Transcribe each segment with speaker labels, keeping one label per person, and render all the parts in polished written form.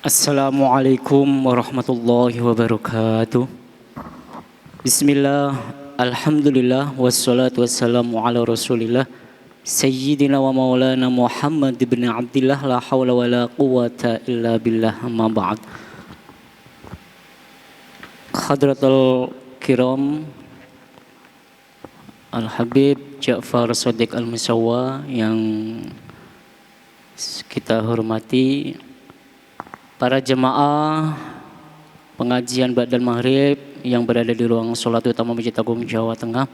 Speaker 1: Assalamualaikum warahmatullahi wabarakatuh. Bismillah, alhamdulillah, wassalatu wassalamu ala rasulillah Sayyidina wa maulana Muhammad ibn Abdillah, la hawla wa la quwata illa billah, amma ba'd. Khadratul kiram, Al-Habib Ja'far Shadiq Al-Musawwa yang kita hormati, para jemaah pengajian Ba'dal Maghrib yang berada di ruang sholat utama Masjid Agung Jawa Tengah,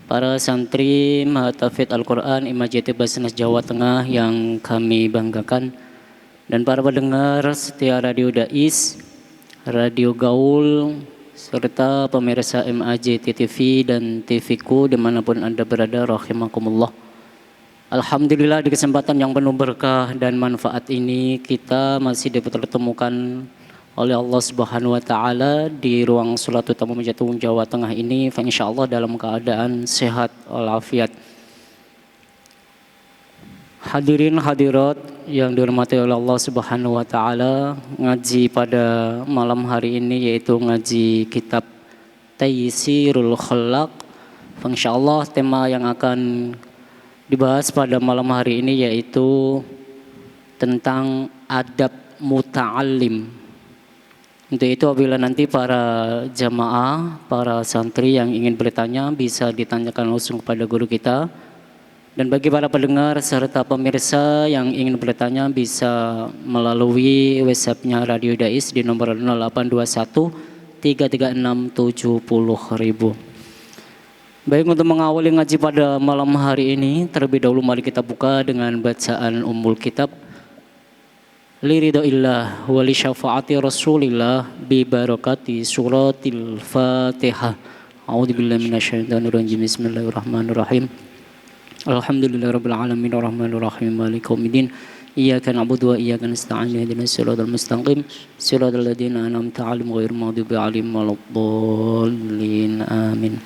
Speaker 1: para santri Mahatafidz Al-Quran Imajati Basnas Jawa Tengah yang kami banggakan, dan para pendengar setia Radio Dais, Radio Gaul, serta pemirsa MAJ TV dan TVku dimanapun Anda berada, rahimakumullah. Alhamdulillah, di kesempatan yang penuh berkah dan manfaat ini kita masih dipertemukan oleh Allah Subhanahu wa taala di ruang salat utama Masjid Agung Jawa Tengah ini, insyaallah dalam keadaan sehat walafiat. Hadirin hadirat yang dihormati oleh Allah Subhanahu wa taala, ngaji pada malam hari ini yaitu ngaji kitab Taysirul Khallaq. Insyaallah tema yang akan dibahas pada malam hari ini yaitu tentang adab muta'allim. Untuk itu apabila nanti para jamaah, para santri yang ingin bertanya bisa ditanyakan langsung kepada guru kita. Dan bagi para pendengar serta pemirsa yang ingin bertanya bisa melalui WhatsApp-nya Radio Dais di nomor 0821 336 70.000. Baik, untuk mengawali ngaji pada malam hari ini, terlebih dahulu mari kita buka dengan bacaan Ummul Kitab. Liridhaillah wa li syafaati Rasulillah bi barakati suratil Fatihah. A'udzubillahi minasyaitonir rajim. Bismillahirrahmanirrahim. Alhamdulillahirabbil alamin arrahmanir rahim maliki yaumiddin. Iyyaka na'budu wa iyyaka nasta'in ihdinas siratal mustaqim siratal ladzina an'amta 'alaihim ghairil maghdubi 'alaihim waladdallin. Amin.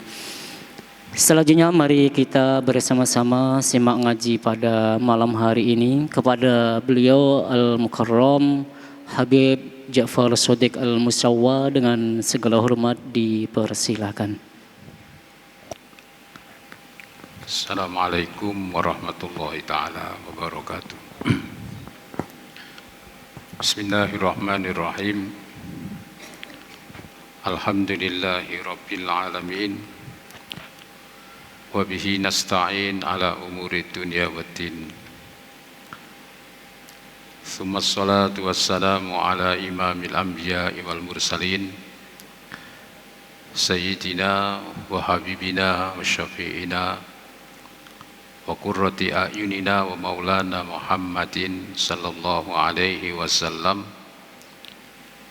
Speaker 1: Selanjutnya mari kita bersama-sama simak ngaji pada malam hari ini kepada beliau Al-Mukarram Habib Ja'far Shadiq Al-Musawwa, dengan segala hormat dipersilakan.
Speaker 2: Assalamualaikum warahmatullahi ta'ala wabarakatuh. Bismillahirrahmanirrahim. Alhamdulillahi rabbil alamin. Wabihi nasta'in ala umuri dunya waddin. Thumma salatu wassalamu ala imamil anbiya'i wal mursalin Sayyidina wa habibina wa syafi'ina wa qurrati a'yunina wa maulana Muhammadin sallallahu alaihi wasallam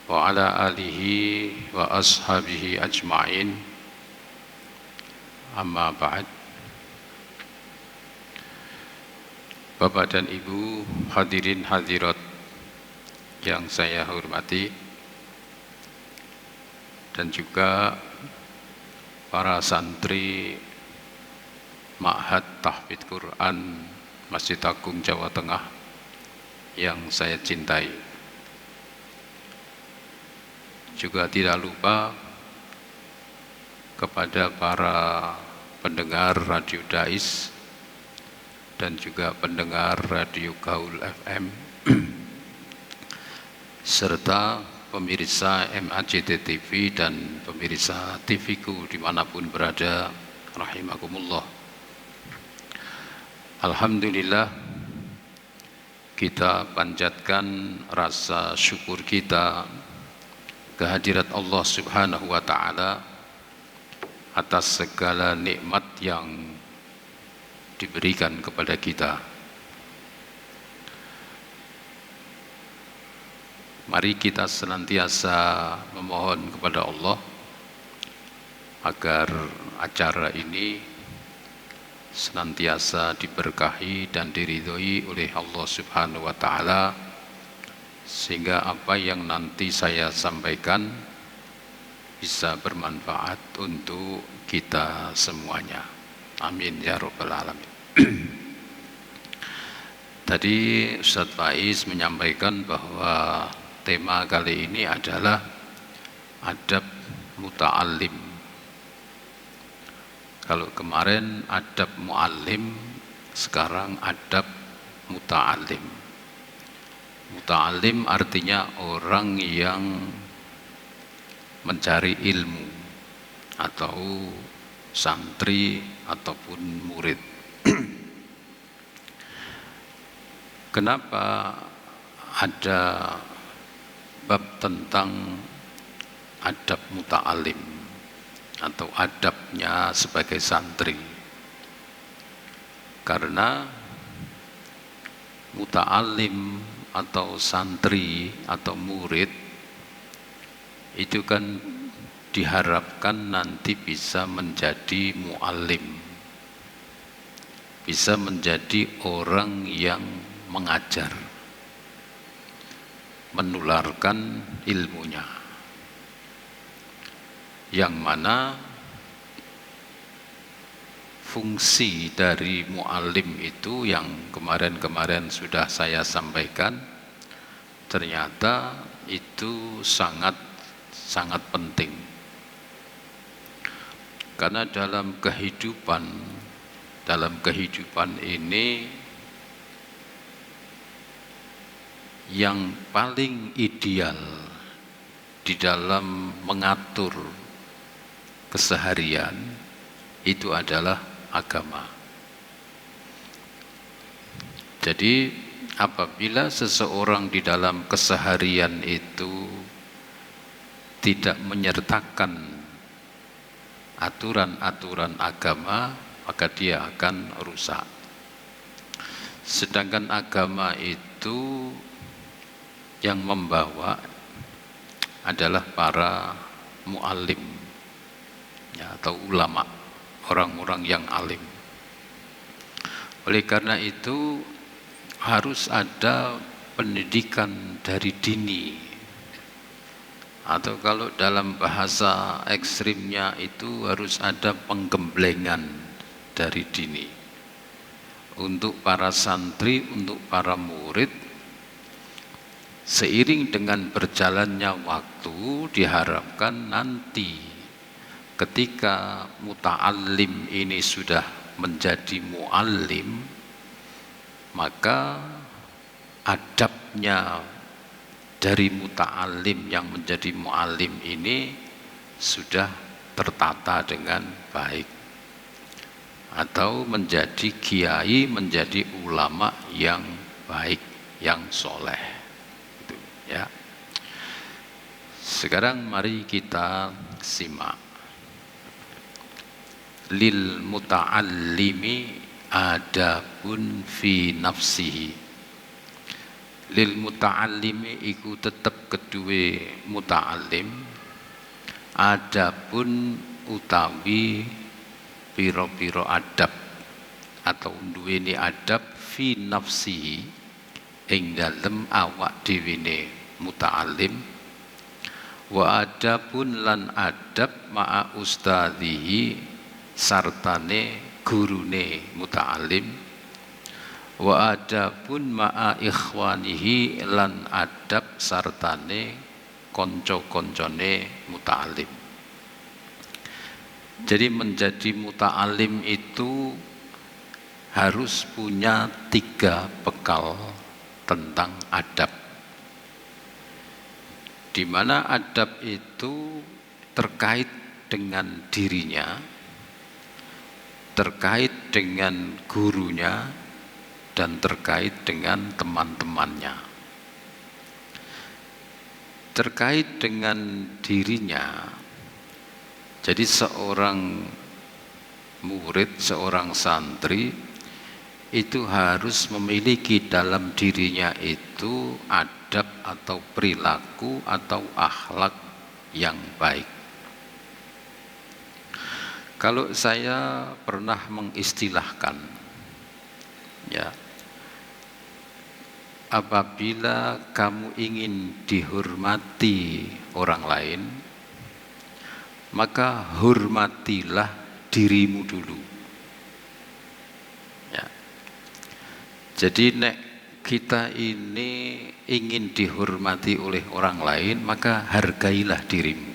Speaker 2: wa ala alihi wa ashabihi ajma'in. Amma ba'd. Bapak dan Ibu hadirin hadirat yang saya hormati, dan juga para santri Ma'had Tahfidz Quran Masjid Agung Jawa Tengah yang saya cintai. Juga tidak lupa kepada para pendengar Radio Dais dan juga pendengar Radio Gaul FM serta pemirsa MAJT TV dan pemirsa TVku dimanapun berada, rahimakumullah. Alhamdulillah, kita panjatkan rasa syukur kita kehadirat Allah Subhanahu wa ta'ala atas segala nikmat yang diberikan kepada kita. Mari kita senantiasa memohon kepada Allah agar acara ini senantiasa diberkahi dan diridhoi oleh Allah Subhanahu wa ta'ala, sehingga apa yang nanti saya sampaikan bisa bermanfaat untuk kita semuanya. Amin ya rabbal alamin.
Speaker 3: Tadi Ustadz Faiz menyampaikan bahwa
Speaker 2: tema kali ini adalah adab muta'allim. Kalau kemarin adab mu'allim, sekarang adab muta'allim. Muta'allim artinya orang yang mencari ilmu, atau santri ataupun murid. Kenapa ada bab tentang adab muta'alim atau adabnya sebagai santri? Karena muta'alim atau santri atau murid itu kan diharapkan nanti bisa menjadi mu'alim, bisa menjadi orang yang mengajar, menularkan ilmunya, yang mana fungsi dari mu'alim itu yang kemarin-kemarin sudah saya sampaikan, ternyata itu sangat penting. Karena dalam kehidupan ini yang paling ideal di dalam mengatur keseharian itu adalah agama. Jadi apabila seseorang di dalam keseharian itu tidak menyertakan aturan-aturan agama, maka dia akan rusak. Sedangkan agama itu yang membawa adalah para mu'alim, ya, atau ulama, orang-orang yang alim. Oleh karena itu harus ada pendidikan dari dini, atau kalau dalam bahasa ekstrimnya itu harus ada penggemblengan dari dini untuk para santri, untuk para murid. Seiring dengan berjalannya waktu, diharapkan nanti ketika muta'allim ini sudah menjadi mu'allim, maka adabnya dari muta'allim yang menjadi mu'allim ini sudah tertata dengan baik, atau menjadi kiai, menjadi ulama yang baik, yang soleh. Ya. Sekarang mari kita simak. Lil muta'allimi adabun fi nafsihi. Lil muta'allimi iku tetep kedue muta'allim adabun utawi piro-piro adab atau duweni adab fi nafsihi ing dalem awak dhewene muta'alim, wa adabun lan adab ma'a ustadzihi sartane gurune muta'alim, wa adabun ma'a ikhwanihi lan adab sartane konco-koncone muta'alim. Jadi menjadi muta'alim itu harus punya 3 bekal tentang adab, di mana adab itu terkait dengan dirinya, terkait dengan gurunya, dan terkait dengan teman-temannya. Terkait dengan dirinya, jadi seorang murid, seorang santri itu harus memiliki dalam dirinya itu adab atau perilaku atau akhlak yang baik. Kalau saya pernah mengistilahkan, ya, apabila kamu ingin dihormati orang lain, maka hormatilah dirimu dulu. Jadi nek kita ini ingin dihormati oleh orang lain, maka hargailah dirimu.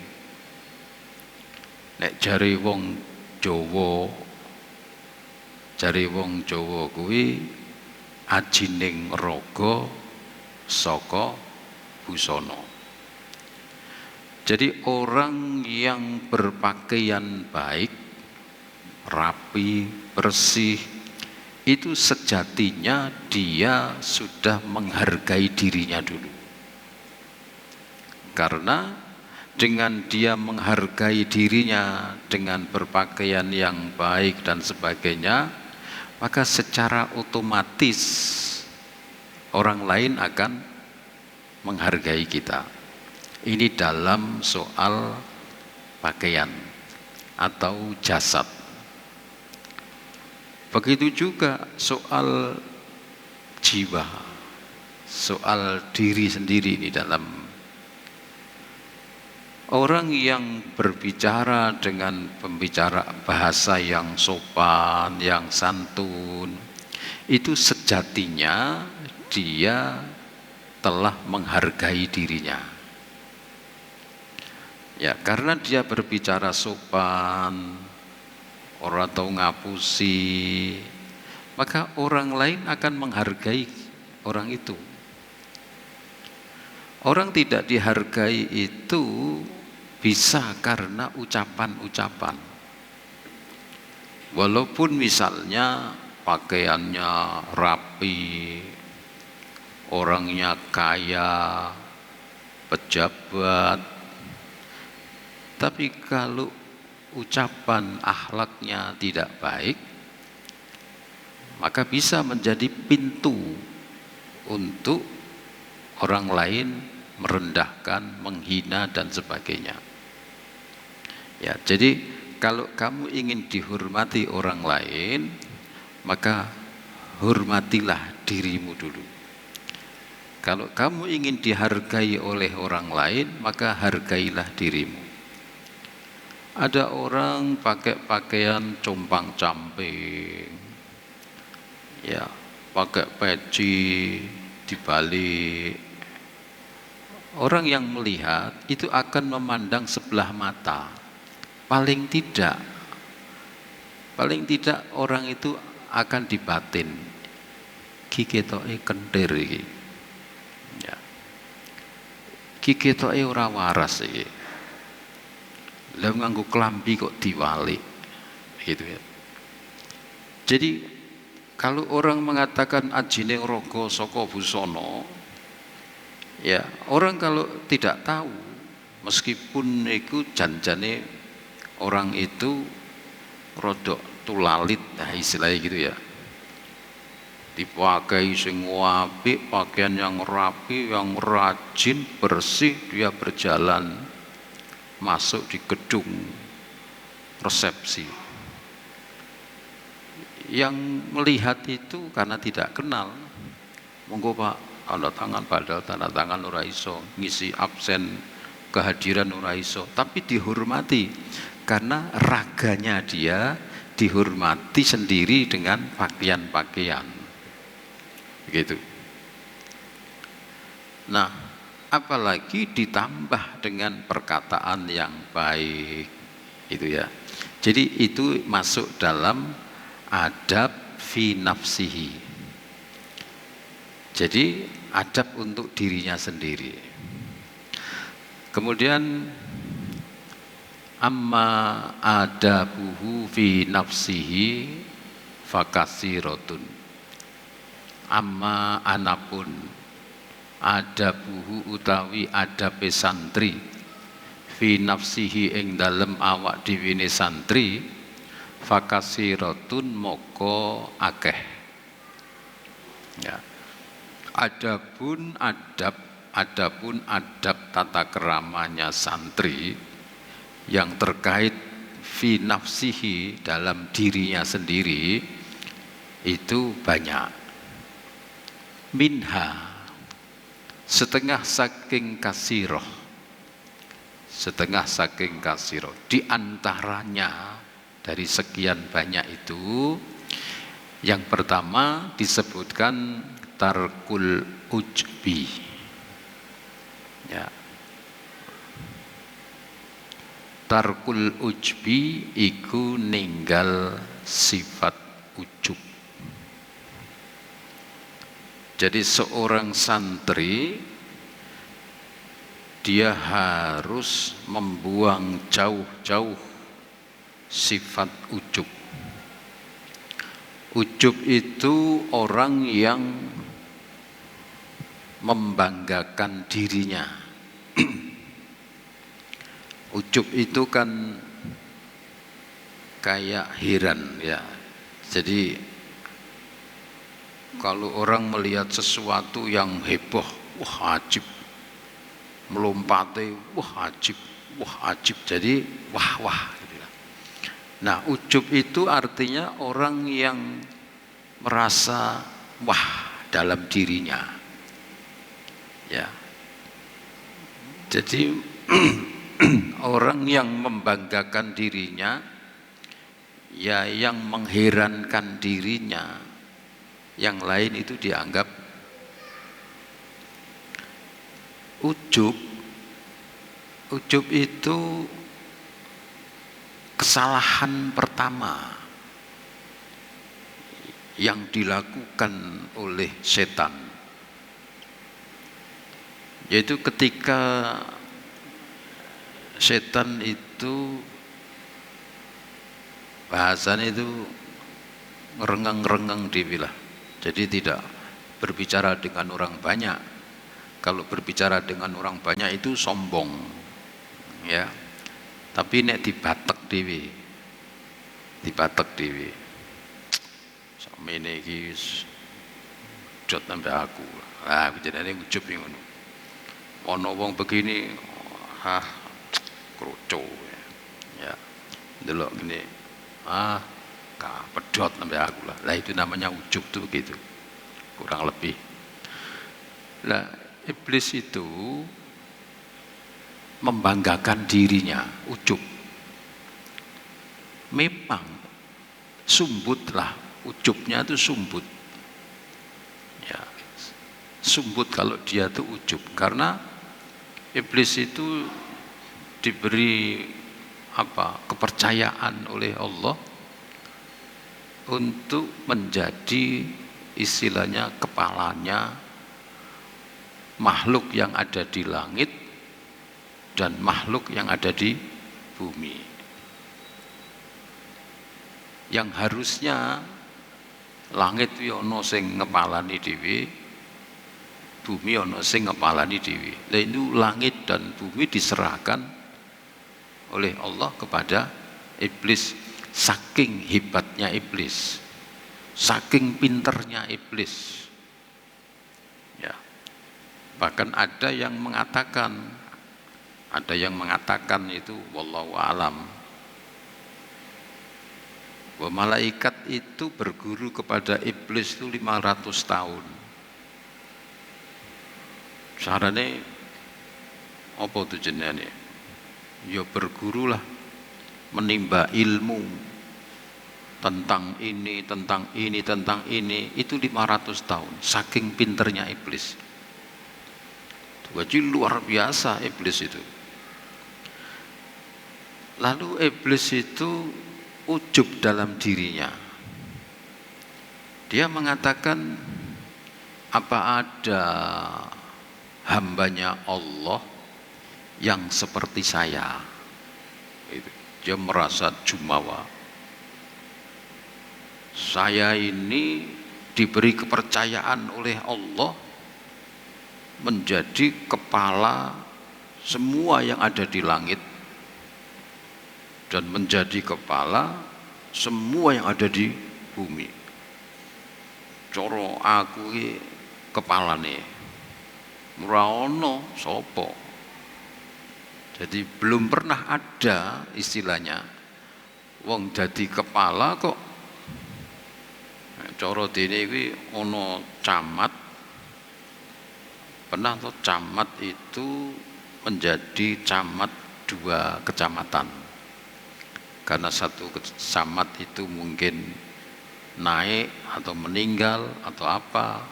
Speaker 2: Nek jare wong Jawa kuwi ajining raga saka busana. Jadi orang yang berpakaian baik, rapi, bersih, itu sejatinya dia sudah menghargai dirinya dulu. Karena dengan dia menghargai dirinya dengan berpakaian yang baik dan sebagainya, maka secara otomatis orang lain akan menghargai kita. Ini dalam soal pakaian atau jasad. Begitu juga soal jiwa, soal diri sendiri di dalam. Orang yang berbicara dengan pembicara bahasa yang sopan, yang santun, itu sejatinya dia telah menghargai dirinya. Ya, karena dia berbicara sopan, orang tahu ngapusi, maka orang lain akan menghargai orang itu. Orang tidak dihargai itu bisa karena ucapan-ucapan. Walaupun misalnya pakaiannya rapi, orangnya kaya, pejabat, tapi kalau ucapan akhlaknya tidak baik, maka bisa menjadi pintu untuk orang lain merendahkan, menghina dan sebagainya. Ya, jadi kalau kamu ingin dihormati orang lain, maka hormatilah dirimu dulu. Kalau kamu ingin dihargai oleh orang lain, maka hargailah dirimu. Ada orang pakai pakaian compang-camping, ya, pakai peci dibalik. Orang yang melihat itu akan memandang sebelah mata. Paling tidak orang itu akan dibatin. Ki ketoke kentir iki. Ya. Ki ketoke ora waras iki. Lah nganggo klambi kok diwalik, gitu ya. Jadi kalau orang mengatakan ajine raga saka busana, ya orang kalau tidak tahu, meskipun itu janjane orang itu rodok tulalit, nah istilahnya gitu ya, dipakai sing apik, pakaian yang rapi, yang rajin, bersih, dia berjalan masuk di gedung resepsi. Yang melihat itu karena tidak kenal, monggo Pak, tanda tangan, padahal tanda tangan ora iso, ngisi absen kehadiran ora iso, tapi dihormati karena raganya dia dihormati sendiri dengan pakaian-pakaian. Begitu. Nah, apalagi ditambah dengan perkataan yang baik, itu ya. Jadi itu masuk dalam adab fi nafsihi. Jadi adab untuk dirinya sendiri. Kemudian amma adabuhu fi nafsihi fakasiratun. Amma anapun adabuhu utawi adabe santri fi nafsihi ing dalem awak dhewe santri fakasiratun moko akeh. Ya. Adapun adab tata keramanya santri yang terkait fi nafsihi dalam dirinya sendiri itu banyak. Minha setengah saking kasiroh, di antaranya dari sekian banyak itu Yang pertama disebutkan tarkul ujbi. Ya. Tarkul ujbi iku ninggal sifat ujub. Jadi seorang santri dia harus membuang jauh-jauh sifat ujub. Ujub itu orang yang membanggakan dirinya. Ujub itu kan kayak heran ya. Jadi kalau orang melihat sesuatu yang heboh, wah ajib, melompati, wah ajib, jadi wah. Nah, ujub itu artinya orang yang merasa wah dalam dirinya. Ya. Jadi orang yang membanggakan dirinya, ya yang mengherankan dirinya, yang lain itu dianggap ujub. Ujub itu kesalahan pertama yang dilakukan oleh setan, yaitu ketika setan itu bahasanya itu ngerengeng-rengeng dibilah. Jadi tidak berbicara dengan orang banyak. Kalau berbicara dengan orang banyak itu sombong, ya. Tapi nek dibatek dhewe. Samene iki jot sampe aku. Ah, jenenge ujub ngono. Ana wong begini, kroco. Ya. Delok ngene. Pedot sampe aku lah. Lah itu namanya ujub tuh begitu. Kurang lebih. Lah iblis itu membanggakan dirinya, ujub. Memang sumbutlah, ujubnya itu sumbut. Ya, sumbut kalau dia itu ujub, karena iblis itu diberi kepercayaan oleh Allah untuk menjadi istilahnya kepalanya makhluk yang ada di langit dan makhluk yang ada di bumi, yang harusnya langit ono sing ngepalani dhewe, bumi ono sing ngepalani dhewe. Lah itu langit dan bumi diserahkan oleh Allah kepada iblis. Saking hebatnya iblis, saking pinternya iblis. Ya. Bahkan ada yang mengatakan itu wallahu alam, bahwa malaikat itu berguru kepada iblis itu 500 tahun. Carane apa tuh jenenge? Ya bergurulah, menimba ilmu tentang ini, itu 500 tahun. Saking pinternya iblis. Jadi luar biasa iblis itu. Lalu iblis itu ujub dalam dirinya. Dia mengatakan, apa ada hambanya Allah yang seperti saya? Dia merasa jumawa. Saya ini diberi kepercayaan oleh Allah menjadi kepala semua yang ada di langit dan menjadi kepala semua yang ada di bumi. Coro aku iki kepalane ora ono sapa. Jadi belum pernah ada istilahnya wong jadi kepala kok cara dene iki ana camat. Pernah tuh camat itu menjadi camat 2 kecamatan. Karena satu camat itu mungkin naik atau meninggal atau apa,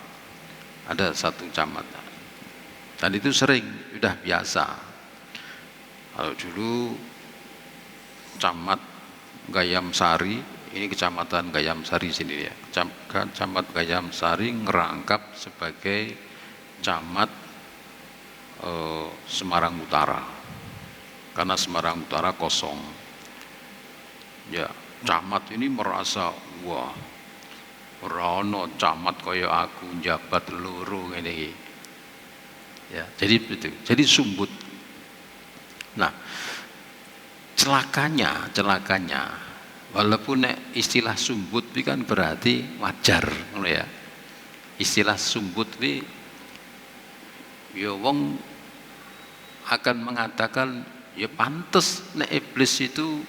Speaker 2: ada satu camat. Dan itu sering, sudah biasa. Kalau dulu camat Gayam Sari, ini kecamatan Gayam Sari sini ya, camat Gayam Sari ngerangkap sebagai camat Semarang Utara, karena Semarang Utara kosong. Ya, camat ini merasa, wah, rono camat kaya aku njabat loro ngene iki. Ya, jadi begitu. Jadi sumbut. Nah, celakanya walaupun istilah sumbut itu kan berarti wajar, ngono ya. Istilah sumbut ini ya wong akan mengatakan ya pantes nek iblis itu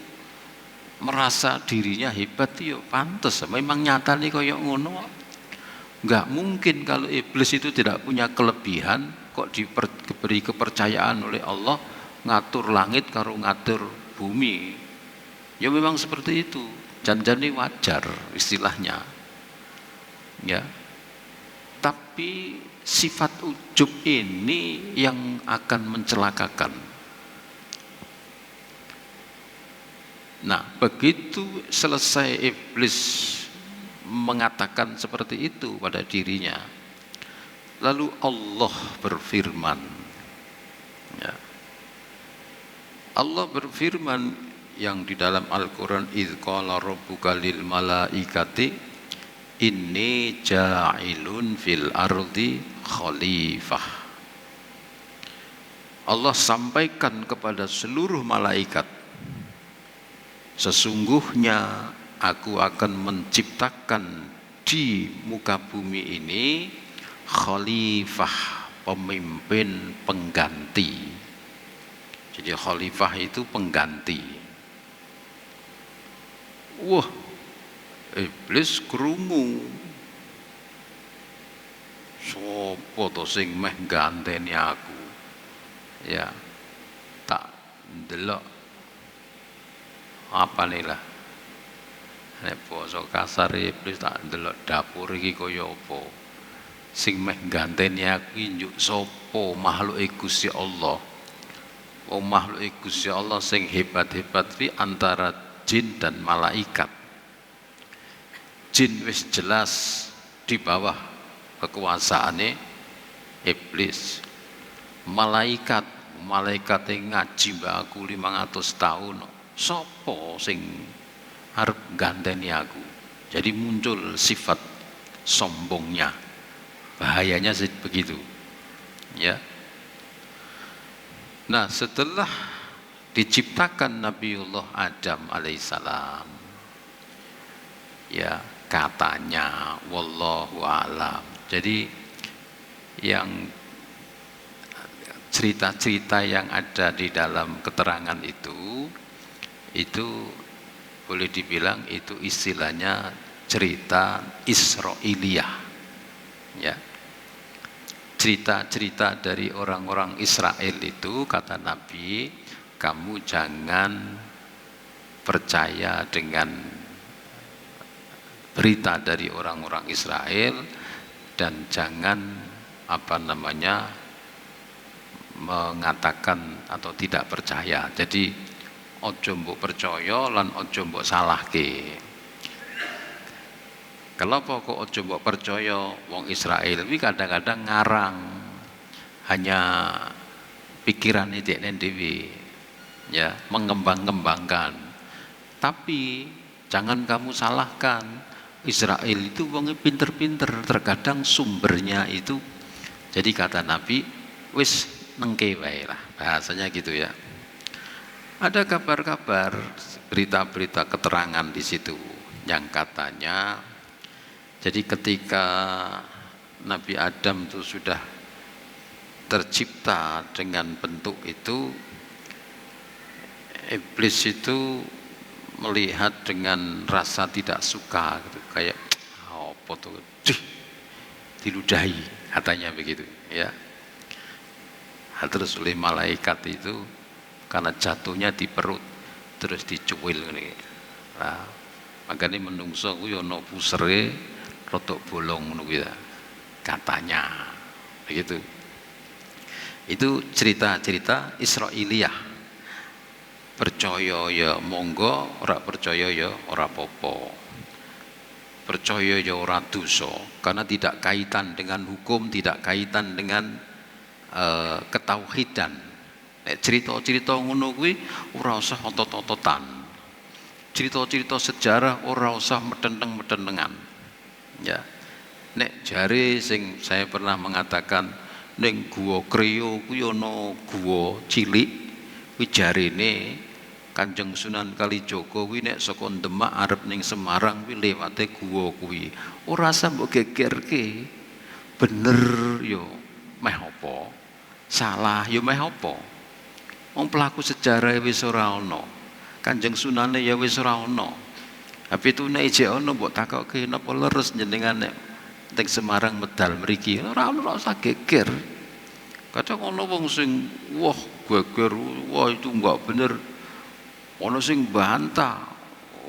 Speaker 2: merasa dirinya hebat, ya pantes, memang nyata nih kaya ngono. Enggak mungkin kalau iblis itu tidak punya kelebihan kok diberi kepercayaan oleh Allah ngatur langit karo ngatur bumi. Ya memang seperti itu, jan-jane wajar istilahnya. Ya. Tapi sifat ujub ini yang akan mencelakakan. Nah, begitu selesai iblis mengatakan seperti itu pada dirinya, lalu Allah berfirman, ya. Allah berfirman yang di dalam Al-Quran, idz qala rabbuka lil malaikati inni ja'ilun fil ardi khalifah. Allah sampaikan kepada seluruh malaikat, sesungguhnya aku akan menciptakan di muka bumi ini khalifah, pemimpin pengganti. Jadi khalifah itu pengganti. Wah, iblis krungu. Sopo to sing meh ganteni aku? Ya, tak ndelok apa nih lah. Nek basa kasar iblis tak ndelok dapur iki kaya apa. Sing meh ganteni aku njuk sapa? Makhluk Gusti Allah. Oh, makhluk Gusti Allah sing hebat-hebat fi antara jin dan malaikat. Jin wis jelas di bawah kekuasaane iblis. Malaikat yang ngaji mbak aku 500 tahun. Sopo sing arep ganteni aku? Jadi muncul sifat sombongnya. Bahayanya begitu. Ya. Nah, setelah diciptakan Nabiullah Adam alaihissalam, ya katanya wallahu alam. Jadi yang cerita-cerita yang ada di dalam keterangan itu boleh dibilang itu istilahnya cerita Israiliyah, ya. Cerita-cerita dari orang-orang Israel itu, kata Nabi, kamu jangan percaya dengan berita dari orang-orang Israel dan jangan mengatakan atau tidak percaya. Jadi ojo mbok percaya lan ojo mbok salahke. Kenapa kok ojo mbok percaya? Wong Israel iki kadang-kadang ngarang, hanya pikiran dekne dhewe, ya, mengembang-kembangkan. Tapi jangan kamu salahkan, Israel itu wongnya pinter-pinter, terkadang sumbernya itu. Jadi kata Nabi, wis nengke wae lah, bahasanya gitu ya. Ada kabar-kabar, berita-berita keterangan di situ yang katanya, jadi ketika Nabi Adam itu sudah tercipta dengan bentuk itu, iblis itu melihat dengan rasa tidak suka gitu, kayak apa tuh, diludahi, katanya begitu, ya. Nah, terus oleh malaikat itu karena jatuhnya di perut terus dicuil nih. Nah, Makanya menungso kuwi ana pusere rotok bolong ngono kuwi katanya. Begitu. Itu cerita-cerita Israiliyah. Percaya ya monggo, ora percaya ya ora apa-apa. Percaya ya ora dosa, karena tidak kaitan dengan hukum, tidak kaitan dengan ketauhidan. Nek cerita-cerita ngono kuwi ora usah otot-ototan. Cerita-cerita sejarah ora usah metenteng-metentengan. Ya. Nek jare sing saya pernah mengatakan ning Guwa Kreo kuwi ana guwa cilik kuwi jarene Kanjeng Sunan Kalijaga kuwi nek saka Demak arep ning Semarang kuwi liwate guwa kuwi. Ora usah mbok gegerke. Bener yo meh apa? Salah yo meh apa? Wong pelaku sejarah wis ora ana. Kanjeng Sunane ya wis ora ana. Tapi itu nek ijek ana mbok takokke napa leres jenengan nek teng Semarang medal mriki. Ora usah geger. Kadang ana wong sing wah geger, wah itu enggak bener. Ana sing bantah.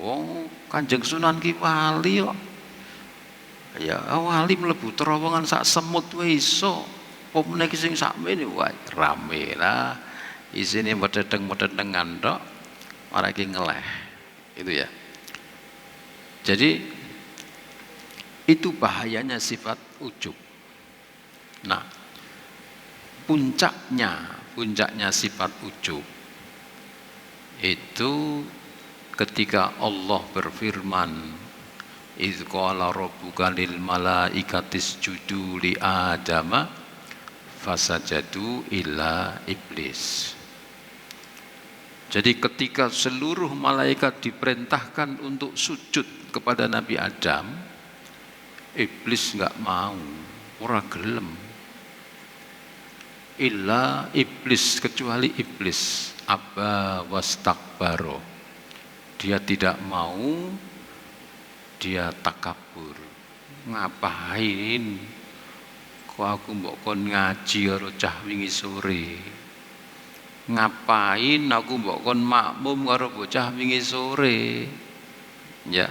Speaker 2: Wong Kanjeng Sunan ki wali kok. Ya wali mlebu terowongan sak semut wae iso. Apa meneh sing sakmene wae rame lah. Isine medheteng-medhetengan tok. Orang yang ngeleh itu ya. Jadi itu bahayanya sifat ujub. Nah, puncaknya sifat ujub itu ketika Allah berfirman, "Idz qala rabbuka lil malaikati isjudu li Adama fasajadu illa iblis." Jadi ketika seluruh malaikat diperintahkan untuk sujud kepada Nabi Adam, iblis enggak mau, ora gelem. Illa iblis, kecuali iblis, aba wastakbaro. Dia tidak mau, dia takabur. Ngapain? Kok aku mbok kon ngaji karo cah wingi sore? Ngapain aku mbok kon makmum karo bocah wingi sore? Ya.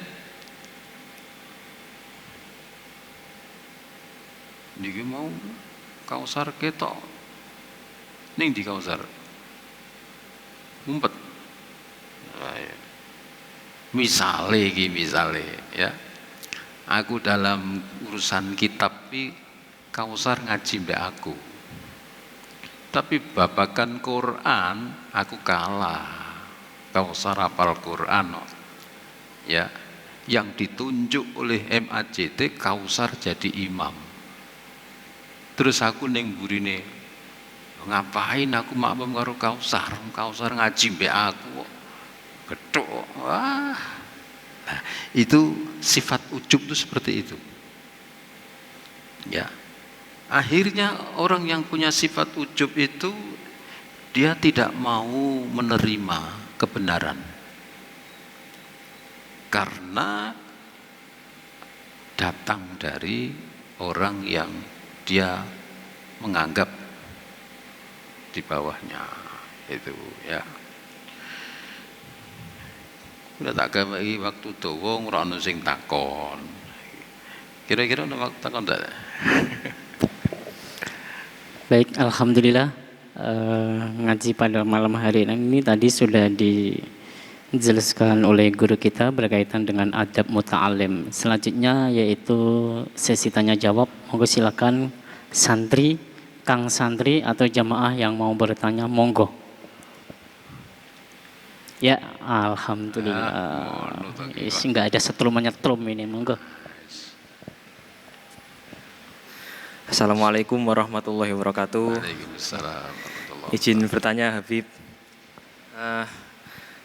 Speaker 2: Niki mau Kausar ketok. Ning di Kausar. Ngumpet. Misale ya. Aku dalam urusan kitab iki Kausar ngaji mbek aku. Tapi babakan Quran aku kalah. Kausar hafal Quran. Ya, yang ditunjuk oleh MAJT Kausar jadi imam. Terus aku ning burine, ngapain aku makmum karo Kausar? Kausar ngaji mbek aku kok. Gethuk. Wah. Nah, itu sifat ujub itu seperti itu. Ya. Akhirnya orang yang punya sifat ujub itu dia tidak mau menerima kebenaran karena datang dari orang yang dia menganggap di bawahnya itu ya. Udah tak gawe waktu dawa ora ono sing takon. Kira-kira ono waktu takon ndak?
Speaker 1: Baik, alhamdulillah ngaji pada malam hari ini tadi sudah dijelaskan oleh guru kita berkaitan dengan adab muta'alim. Selanjutnya yaitu sesi tanya jawab. Monggo silakan santri, kang santri atau jamaah yang mau bertanya, monggo. Ya, alhamdulillah. Enggak ada setrum menyetrum ini, monggo.
Speaker 3: Assalamualaikum warahmatullahi wabarakatuh.
Speaker 2: Waalaikumsalam.
Speaker 3: Izin bertanya Habib.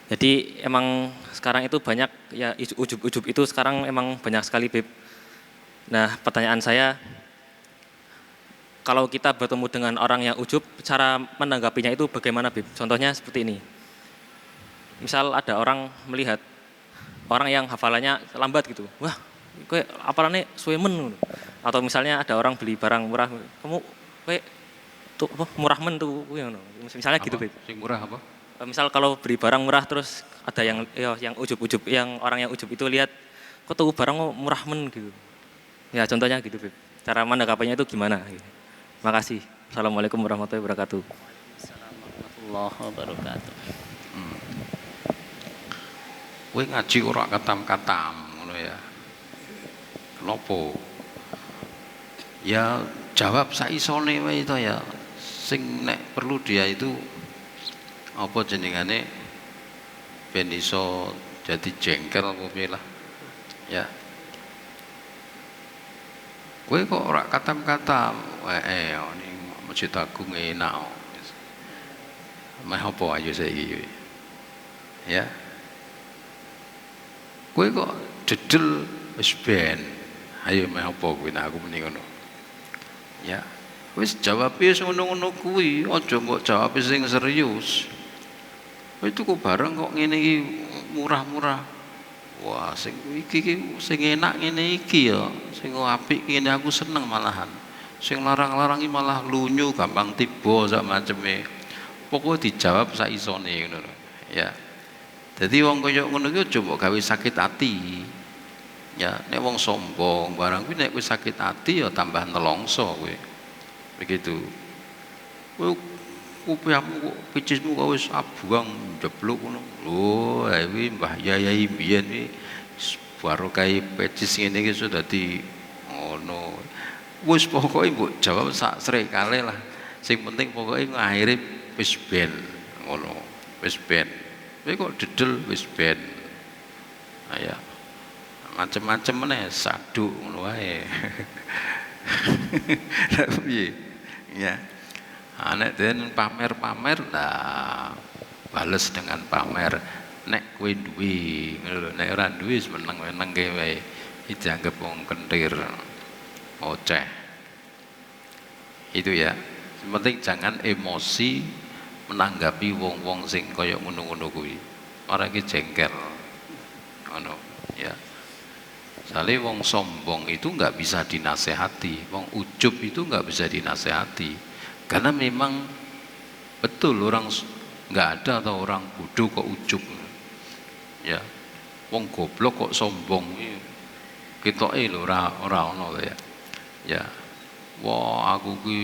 Speaker 3: Jadi emang sekarang itu banyak ya ujub-ujub itu sekarang emang banyak sekali Bib. Nah pertanyaan saya, kalau kita bertemu dengan orang yang ujub, cara menanggapinya itu bagaimana Bib? Contohnya seperti ini. Misal ada orang melihat orang yang hafalannya lambat gitu, wah kowe hafalannya suwe men. Atau misalnya ada orang beli barang murah, kamu kowe tuh apa murah men tuh ngono. Misalnya apa? Gitu Bib.
Speaker 2: Sing murah apa?
Speaker 3: misal kalau beli barang murah terus ada yang ujub-ujub, yang orang yang ujub itu lihat kok tuh barang kok murah men gitu. Ya contohnya gitu Beb. Cara menanggapinya itu gimana? Gitu. Makasih. Assalamualaikum warahmatullahi wabarakatuh.
Speaker 1: Assalamualaikum warahmatullahi wabarakatuh.
Speaker 2: Kowe ngaji ora katam-katam ngono ya. Kenapa? Ya jawab saisone wae to ya. Sing nek perlu dia itu apa jenengane ben iso jadi jengkel apa piye lah. Ya. Kowe kok ora katam-katam. Ini Masjid Agung enak. Meh apa ayo saiki. Ya. Kowe kok dedel wis ben. Ayo meh apa kowe nek aku muni ngono. Ya. Wis jawab wis ngono-ngono kuwi, aja kok jawab sing serius. Kowe tuku barang kok ngene iki murah-murah. Wah, sing iki sing enak ngene iki ya, sing apik ngene aku seneng malahan. Sing larang-larang iki malah lunyu, gampang tiba sak maceme. Pokoke dijawab sak isone ngono lho. Ya. Jadi wong kaya ngono ki aja mbok gawe sakit hati. Ya, nek wong sombong barang kuwi nek wis sakit hati ya tambah nelongso kowe. Begitu. Kowe kupiahmu kok picismu kok wis abuang jeblok ngono. Lho, iki Mbah Yayai biyen iki barokah pecis ngene iki sudah dadi ngono. Wis pokoke mbok jawab sak srekale lah. Sing penting pokoke ngakhire wis ben ngono. Wis ben. Kowe kok dedel wis ben. Ya. Macem-macem meneh saduk ngono wae. Lah piye? Ya. Nek den pamer-pamer lah bales dengan pamer. Nek kowe duwe, ngono lho. Nek ora duwe wis meneng-meneng wae. Iki dianggep wong kentir. Oceh. Itu ya. Yang penting jangan emosi menanggapi wong-wong sing kaya ngono-ngono kuwi. Ora iki jengkel. Ngono, ya. Soalnya wong sombong itu nggak bisa dinasehati, wong ujub itu nggak bisa dinasehati, karena memang betul orang nggak ada atau orang bodoh kok ujub, ya. Wong goblok kok sombong, kita lho ora ono ya, ya. Wah aku ki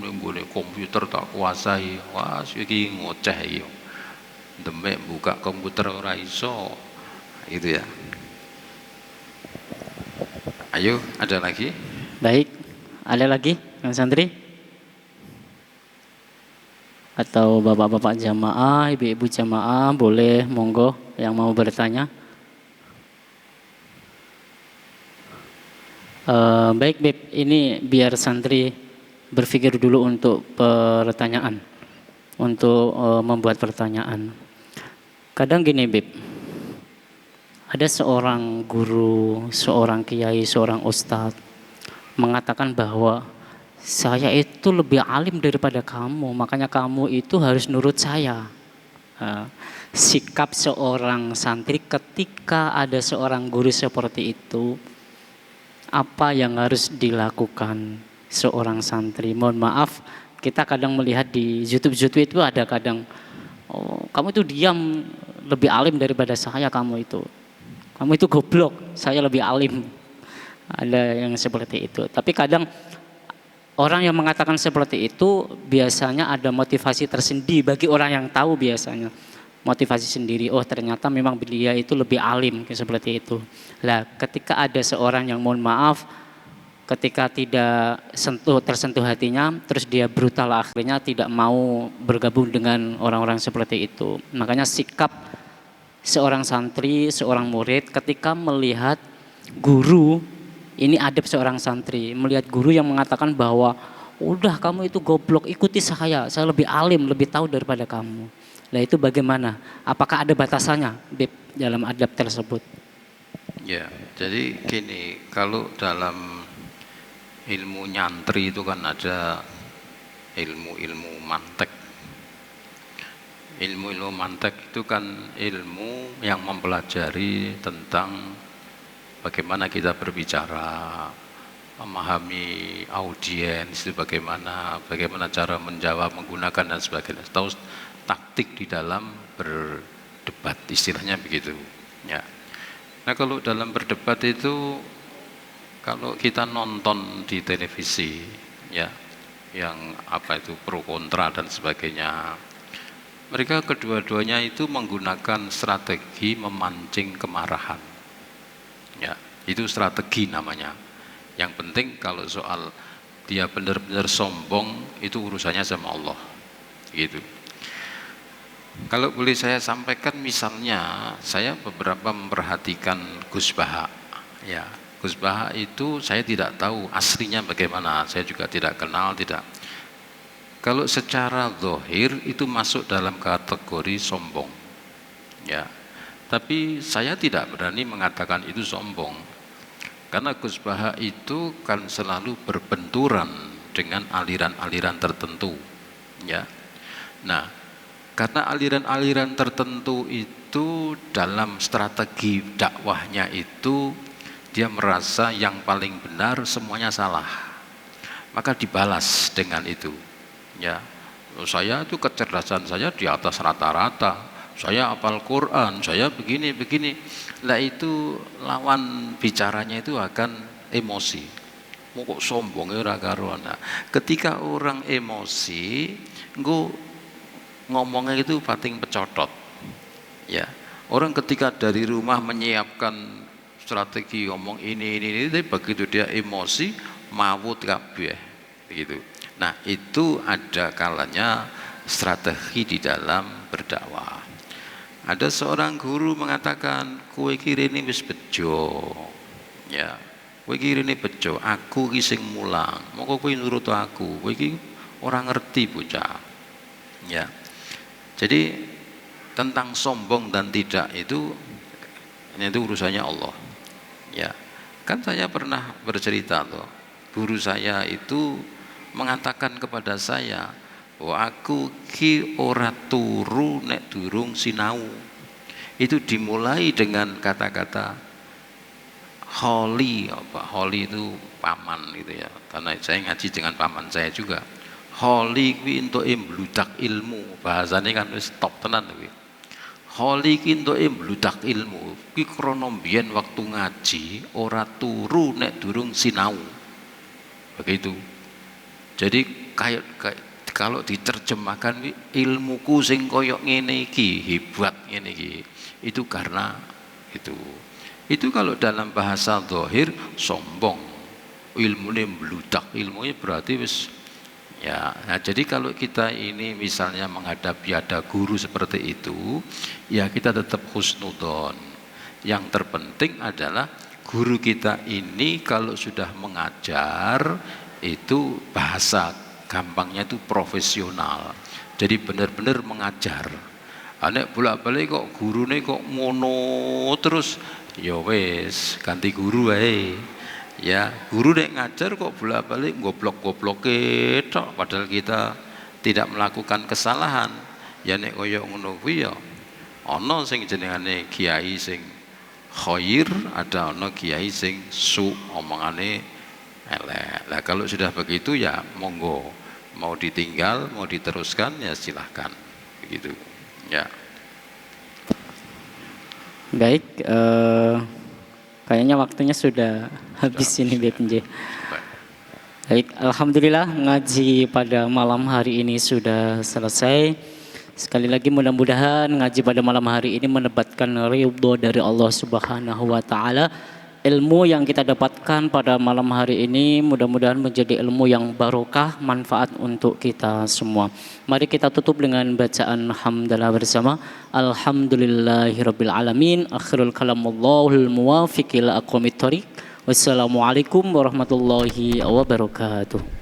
Speaker 2: nggone komputer tak kuasai, wah iki ngoceh iki, demek buka komputer ora iso, gitu ya. Ayo, ada lagi?
Speaker 1: Baik, ada lagi yang santri? Atau bapak-bapak jamaah, ibu-ibu jamaah, boleh monggo yang mau bertanya. Baik, Beb, ini biar santri berpikir dulu untuk pertanyaan, untuk membuat pertanyaan. Kadang gini, Beb. Ada seorang guru, seorang kiai, seorang ustadz mengatakan bahwa saya itu lebih alim daripada kamu, makanya kamu itu harus nurut saya. Sikap seorang santri ketika ada seorang guru seperti itu, apa yang harus dilakukan seorang santri? Mohon maaf, kita kadang melihat di YouTube itu ada kadang, oh, kamu itu diam, lebih alim daripada saya, kamu itu goblok, saya lebih alim. Ada yang seperti itu. Tapi kadang orang yang mengatakan seperti itu biasanya ada motivasi tersendiri bagi orang yang tahu, biasanya motivasi sendiri. Oh ternyata memang beliau itu lebih alim, seperti itu. Lah ketika ada seorang yang mohon maaf, ketika tidak tersentuh hatinya, terus dia brutal, akhirnya tidak mau bergabung dengan orang-orang seperti itu. Makanya sikap seorang santri, seorang murid ketika melihat guru, ini adab seorang santri, melihat guru yang mengatakan bahwa udah kamu itu goblok, ikuti saya lebih alim, lebih tahu daripada kamu. Nah itu bagaimana? Apakah ada batasannya dalam adab tersebut?
Speaker 2: Ya, jadi gini, kalau dalam ilmu nyantri itu kan ada ilmu-ilmu mantek. Ilmu-ilmu mantek itu kan ilmu yang mempelajari tentang bagaimana kita berbicara, memahami audiens itu bagaimana cara menjawab, menggunakan dan sebagainya. taktik di dalam berdebat, istilahnya begitu. Ya. Nah kalau dalam berdebat itu, kalau kita nonton di televisi, ya, yang apa itu pro kontra dan sebagainya, mereka kedua-duanya itu menggunakan strategi memancing kemarahan. Ya, itu strategi namanya. Yang penting kalau soal dia benar-benar sombong, itu urusannya sama Allah. Gitu. Kalau boleh saya sampaikan, misalnya saya beberapa memperhatikan Gus Baha. Ya, Gus Baha itu saya tidak tahu aslinya bagaimana, saya juga tidak kenal, tidak. Kalau secara zahir itu masuk dalam kategori sombong. Ya. Tapi saya tidak berani mengatakan itu sombong. Karena Gus Baha itu kan selalu berbenturan dengan aliran-aliran tertentu. Ya. Nah, karena aliran-aliran tertentu itu dalam strategi dakwahnya itu dia merasa yang paling benar semuanya salah, maka dibalas dengan itu. Ya, saya itu kecerdasan saya di atas rata-rata, saya hafal Quran, saya begini. Lah itu lawan bicaranya itu akan emosi. Mau kok sombong ya ora karuan. Ketika orang emosi, ngomongnya itu pating pecotot. Ya, orang ketika dari rumah menyiapkan strategi ngomong ini, tapi begitu dia emosi, mawut kabeh, begitu. Nah, itu ada kalanya strategi di dalam berdakwah. Ada seorang guru mengatakan, kowe iki rene wis bejo. Ya, kowe iki rene bejo, aku iki sing mulang. Moko kowe nurut aku. Kowe iki ora ngerti bocah. Ya. Jadi tentang sombong dan tidak itu urusannya Allah. Ya, kan saya pernah bercerita loh, guru saya itu mengatakan kepada saya bahwa aku ki ora turu nek durung sinau. Itu dimulai dengan kata-kata holy, holy itu paman gitu ya, karena saya ngaji dengan paman saya juga. Holy kuwi entuke mbludak ilmu, bahasane kan wis top tenan kuwi. Holy ki entuke mbludak ilmu, kuwi krana mbiyen waktu ngaji ora turu nek durung sinau. Begitu. Jadi kayak kalau diterjemahkan ilmuku sing koyok ngene iki, hebat ngene iki. Itu karena itu. Itu kalau dalam bahasa zahir sombong. Ilmune mbludak, ilmunya berarti wis. Ya, nah jadi kalau kita ini misalnya menghadapi ada guru seperti itu, ya kita tetap husnudon. Yang terpenting adalah guru kita ini kalau sudah mengajar itu bahasa gampangnya itu profesional. Jadi benar-benar mengajar. Anek bolak-balik kok gurune kok ngono terus, ya wes ganti guru ae. Ya, guru nek ngajar kok bolak-balik goblok-gobloke tok padahal kita tidak melakukan kesalahan. Ya nek koyo ngono kuwi ya ana sing jenengane kiai sing khair, ada ana kiai sing su, omongane elek. Lah kalau sudah begitu ya monggo, mau ditinggal, mau diteruskan ya silahkan. Begitu. Ya.
Speaker 1: Baik, kayaknya waktunya sudah habis ini BPJ. Baik, alhamdulillah ngaji pada malam hari ini sudah selesai. Sekali lagi mudah-mudahan ngaji pada malam hari ini mendapatkan ridho dari Allah Subhanahu wa taala. Ilmu yang kita dapatkan pada malam hari ini mudah-mudahan menjadi ilmu yang barokah, manfaat untuk kita semua. Mari kita tutup dengan bacaan hamdalah bersama. Alhamdulillahirabbil alamin. Akhirul kalamallahul muwafiq ila aqwamit thoriq. Wassalamualaikum warahmatullahi wabarakatuh.